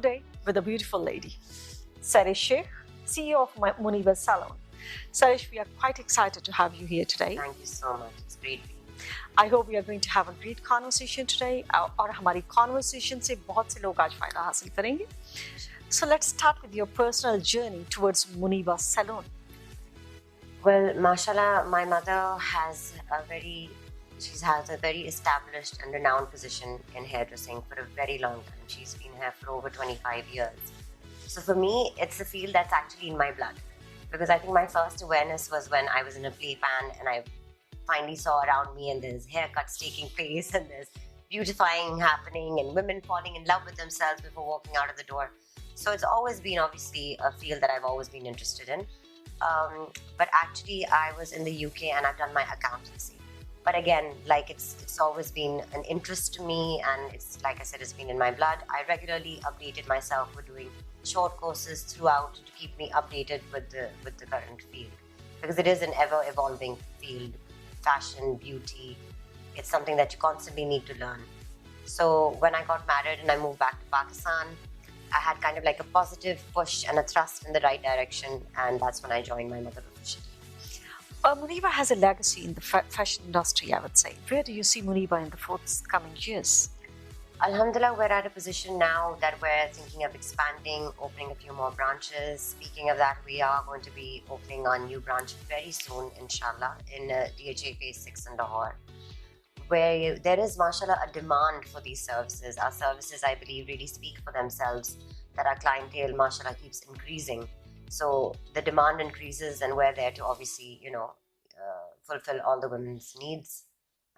today with a beautiful lady, Sehrish Sheikh, CEO of Muniba Salon. Sehrish, we are quite excited to have you here today. Thank you so much. It's great being here. I hope we are going to have a great conversation today और हमारी conversation से बहुत से लोग आज फायदा हासिल करेंगे. So let's start with your personal journey towards Muniba Salon. Well, mashallah, my mother has a very established and renowned position in hairdressing for a very long time. She's been here for over 25 years. So for me, it's a field that's actually in my blood. Because I think my first awareness was when I was in a playpen and I finally saw around me and there's haircuts taking place and there's beautifying happening and women falling in love with themselves before walking out of the door. So it's always been obviously a field that I've always been interested in. But actually I was in the UK and I've done my accountancy. But again, like it's always been an interest to me, and it's like I said, it's been in my blood. I regularly updated myself with doing short courses throughout to keep me updated with the current field, because it is an ever evolving field. Fashion, beauty, it's something that you constantly need to learn. So when I got married and I moved back to Pakistan, I had kind of like a positive push and a thrust in the right direction, and that's when I joined my mother officially. Muniba has a legacy in the fashion industry, I would say. Where do you see Muniba in the forthcoming years? Alhamdulillah, we're at a position now that we're thinking of expanding, opening a few more branches. Speaking of that, we are going to be opening our new branch very soon, inshallah, in DHA Phase 6 in Lahore, where there is, mashallah, a demand for these services. Our services, I believe, really speak for themselves, that our clientele, mashallah, keeps increasing. So the demand increases and we're there to obviously, fulfill all the women's needs.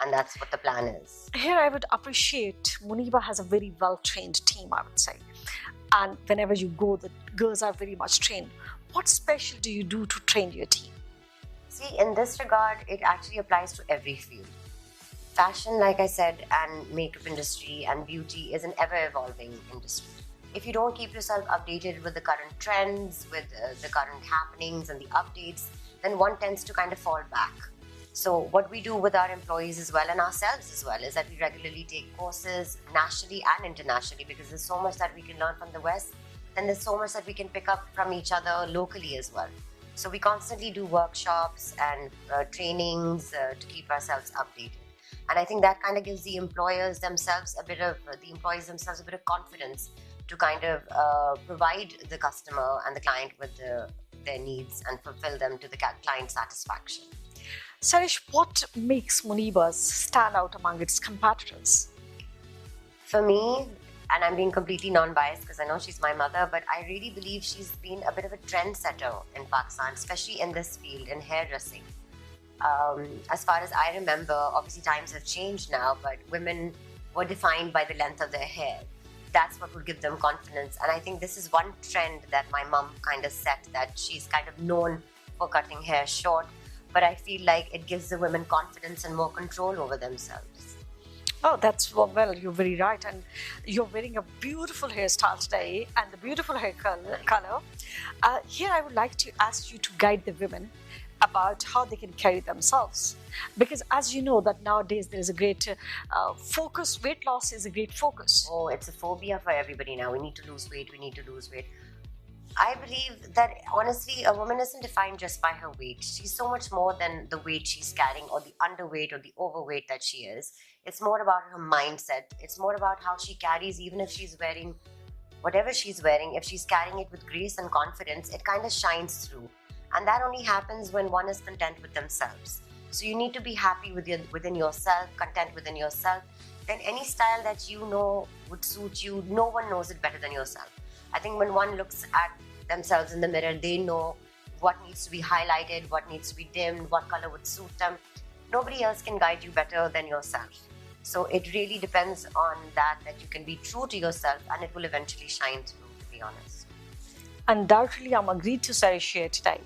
And that's what the plan is. Here I would appreciate Muniba has a very well-trained team, I would say. And whenever you go, the girls are very much trained. What special do you do to train your team? See, in this regard, it actually applies to every field. Fashion, like I said, and makeup industry and beauty is an ever-evolving industry. If you don't keep yourself updated with the current trends, with the current happenings and the updates, then one tends to kind of fall back. So what we do with our employees as well and ourselves as well is that we regularly take courses nationally and internationally, because there's so much that we can learn from the West, and there's so much that we can pick up from each other locally as well. So we constantly do workshops and trainings to keep ourselves updated. And I think that kind of gives the employees themselves a bit of confidence to kind of provide the customer and the client with their needs and fulfill them to the client satisfaction. Sehrish, what makes Munibas stand out among its competitors? For me, and I'm being completely non-biased because I know she's my mother, but I really believe she's been a bit of a trendsetter in Pakistan, especially in this field, in hairdressing. As far as I remember, obviously times have changed now, but women were defined by the length of their hair. That's what would give them confidence. And I think this is one trend that my mum kind of set, that she's kind of known for cutting hair short, but I feel like it gives the women confidence and more control over themselves. Oh, that's well, you're very right. And you're wearing a beautiful hairstyle today and the beautiful hair color. Here I would like to ask you to guide the women about how they can carry themselves, because as you know that nowadays there is a great focus. Weight loss is a great focus. Oh, it's a phobia for everybody now. We need to lose weight. I believe that honestly a woman isn't defined just by her weight. She's so much more than the weight she's carrying or the underweight or the overweight that she is. It's more about her mindset. It's more about how she carries, even if she's wearing whatever she's wearing, if she's carrying it with grace and confidence, it kind of shines through. And that only happens when one is content with themselves. So you need to be happy within yourself, content within yourself. Then any style that you know would suit you, no one knows it better than yourself. I think when one looks at themselves in the mirror, they know what needs to be highlighted, what needs to be dimmed, what color would suit them. Nobody else can guide you better than yourself. So it really depends on that you can be true to yourself, and it will eventually shine through, to be honest. Undoubtedly, I'm agreed to Sehrish here today,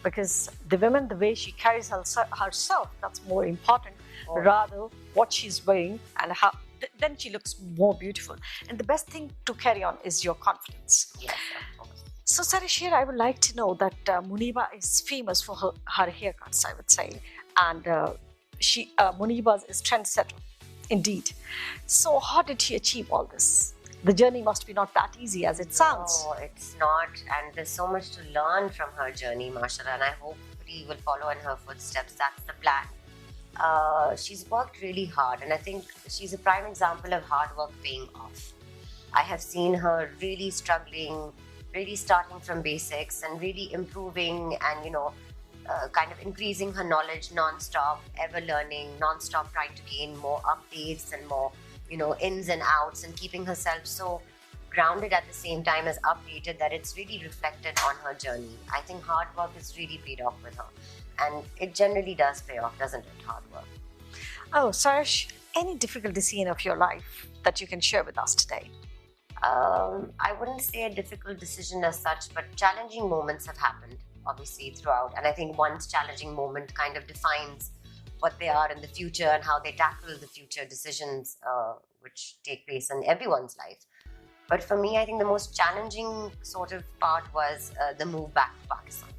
because the woman, the way she carries herself, that's more important, rather what she's wearing and how then she looks more beautiful. And the best thing to carry on is your confidence. Yes, of course. So Sehrish, here I would like to know that Muniba is famous for her haircuts, I would say, and Muniba is trendsetter, indeed. So how did she achieve all this? The journey must be not that easy as it sounds. No, it's not. And there's so much to learn from her journey, mashallah. And I hopefully will follow in her footsteps. That's the plan. She's worked really hard, and I think she's a prime example of hard work paying off. I have seen her really struggling, really starting from basics and really improving and, kind of increasing her knowledge non-stop, ever learning, non-stop trying to gain more updates and more, ins and outs, and keeping herself so grounded at the same time as updated that it's really reflected on her journey. I think hard work has really paid off with her. And it generally does pay off, doesn't it? Hard work. Oh, Sehrish, any difficult scene of your life that you can share with us today? I wouldn't say a difficult decision as such, but challenging moments have happened, obviously, throughout. And I think one's challenging moment kind of defines what they are in the future and how they tackle the future decisions which take place in everyone's life. But for me, I think the most challenging sort of part was the move back to Pakistan.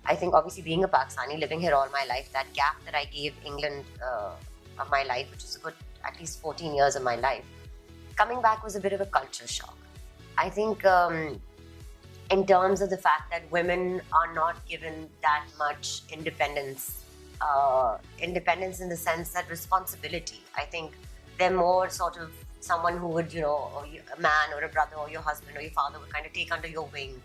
I think obviously being a Pakistani, living here all my life, that gap that I gave England of my life, which is a good at least 14 years of my life, coming back was a bit of a culture shock. I think in terms of the fact that women are not given that much independence, independence in the sense that responsibility. I think they're more sort of someone who would, or a man or a brother or your husband or your father would kind of take under your wing.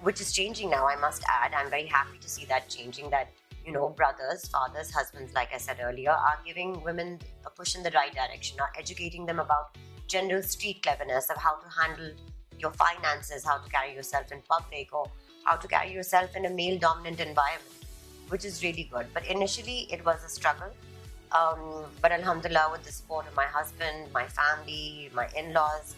Which is changing now, I must add. I'm very happy to see that changing, that, brothers, fathers, husbands, like I said earlier, are giving women a push in the right direction, are educating them about general street cleverness of how to handle your finances, how to carry yourself in public, or how to carry yourself in a male-dominant environment, which is really good. But initially, it was a struggle. But alhamdulillah, with the support of my husband, my family, my in-laws,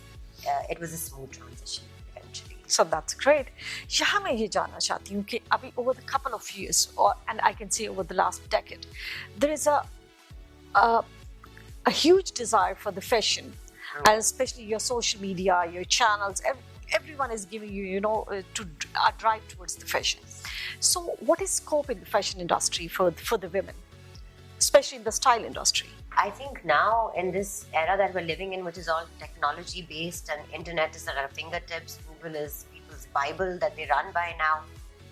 it was a smooth transition eventually. So that's great. यहाँ मैं ये जानना चाहती हूँ कि अभी over the couple of years, and I can say over the last decade, there is a huge desire for the fashion, and especially your social media, your channels. Everyone is giving you, to a drive towards the fashion. So, what is scope in the fashion industry for the women, especially in the style industry? I think now in this era that we're living in, which is all technology based and internet is at our fingertips, Google is people's Bible that they run by now,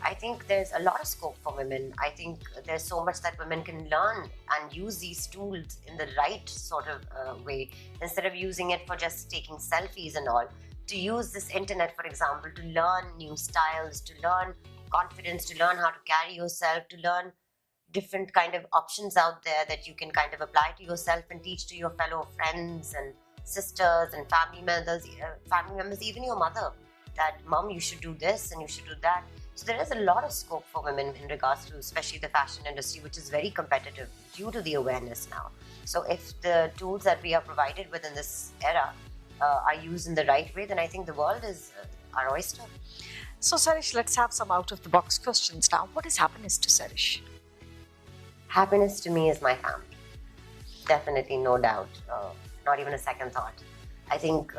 I think there's a lot of scope for women. I think there's so much that women can learn and use these tools in the right sort of way, instead of using it for just taking selfies and all. To use this internet, for example, to learn new styles, to learn confidence, to learn how to carry yourself, to learn different kind of options out there that you can kind of apply to yourself and teach to your fellow friends and sisters and family members, even your mother, that mom, you should do this and you should do that. So there is a lot of scope for women in regards to especially the fashion industry, which is very competitive due to the awareness now. So if the tools that we are provided with in this era are used in the right way, then I think the world is our oyster. So Sehrish, let's have some out of the box questions now. What is happiness to Sehrish? Happiness to me is my family. Definitely, no doubt. Not even a second thought. I think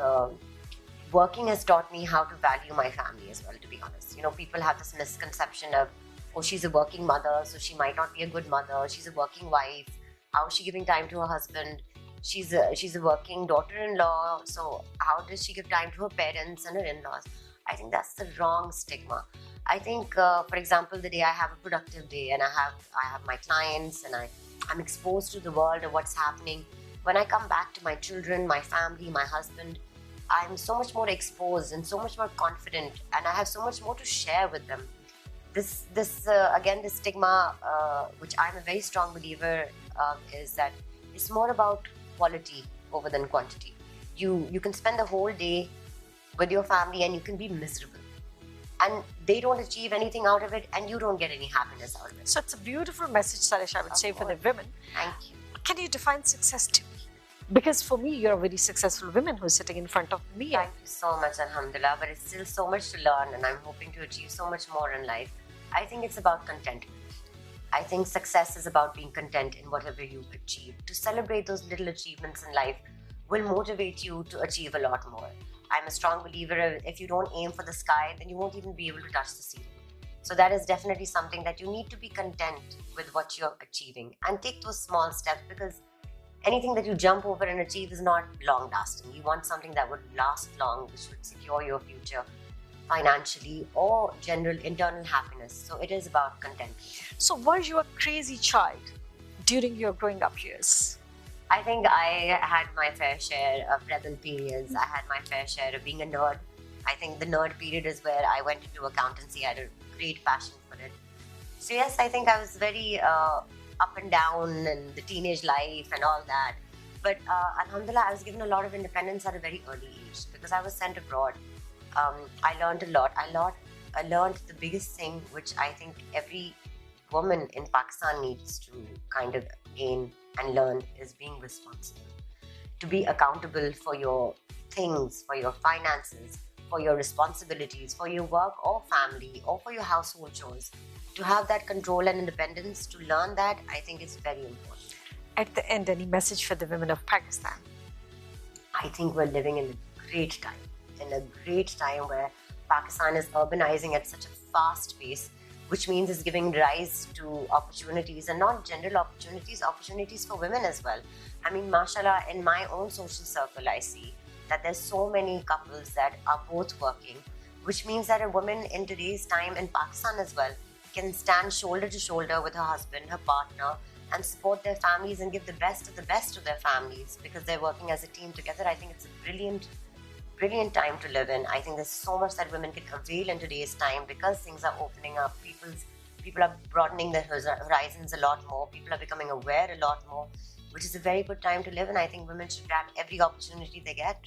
working has taught me how to value my family as well, to be honest. People have this misconception of, oh, she's a working mother, so she might not be a good mother. She's a working wife. How is she giving time to her husband? She's a working daughter-in-law, so how does she give time to her parents and her in-laws? I think that's the wrong stigma. I think, for example, the day I have a productive day and I have my clients and I'm exposed to the world of what's happening. When I come back to my children, my family, my husband, I'm so much more exposed and so much more confident, and I have so much more to share with them. This stigma, which I'm a very strong believer of, is that it's more about quality over than quantity. You can spend the whole day with your family and you can be miserable, and they don't achieve anything out of it and you don't get any happiness out of it. So it's a beautiful message, Sehrish, I would say, for the women. Thank you. Can you define success to me? Because for me, you're a very successful woman who's sitting in front of me. Thank you so much, alhamdulillah, but it's still so much to learn and I'm hoping to achieve so much more in life. I think it's about contentment. I think success is about being content in whatever you achieve. To celebrate those little achievements in life will motivate you to achieve a lot more. I'm a strong believer of, if you don't aim for the sky, then you won't even be able to touch the ceiling. So that is definitely something that you need to be content with what you're achieving and take those small steps, because anything that you jump over and achieve is not long lasting. You want something that would last long, which would secure your future financially or general internal happiness. So it is about contentment. So were you a crazy child during your growing up years? I think I had my fair share of rebel periods. I had my fair share of being a nerd. I think the nerd period is where I went into accountancy. I had a great passion for it. So yes, I think I was very up and down in the teenage life and all that. But alhamdulillah, I was given a lot of independence at a very early age because I was sent abroad. I learned a lot. I learned the biggest thing, which I think every woman in Pakistan needs to kind of gain and learn, is being responsible. To be accountable for your things, for your finances, for your responsibilities, for your work or family, or for your household chores. To have that control and independence, to learn that, I think is very important. At the end, any message for the women of Pakistan? I think we're living in a great time where Pakistan is urbanizing at such a fast pace, which means it's giving rise to opportunities, and not general opportunities for women as well. I mean, mashallah, in my own social circle, I see that there's so many couples that are both working, which means that a woman in today's time in Pakistan as well can stand shoulder to shoulder with her husband, her partner, and support their families and give the best to their families because they're working as a team together. I think it's a brilliant time to live in. I think there's so much that women can avail in today's time because things are opening up. People are broadening their horizons a lot more. People are becoming aware a lot more, which is a very good time to live in. I think women should grab every opportunity they get.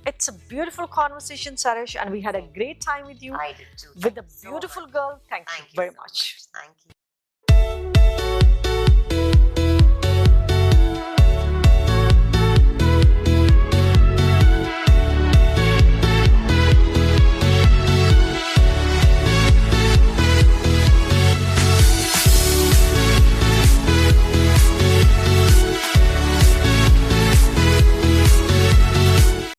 It's a beautiful conversation, Sehrish, and we had a great time with you. I did too. With a beautiful girl. Thank you very much. Thank you.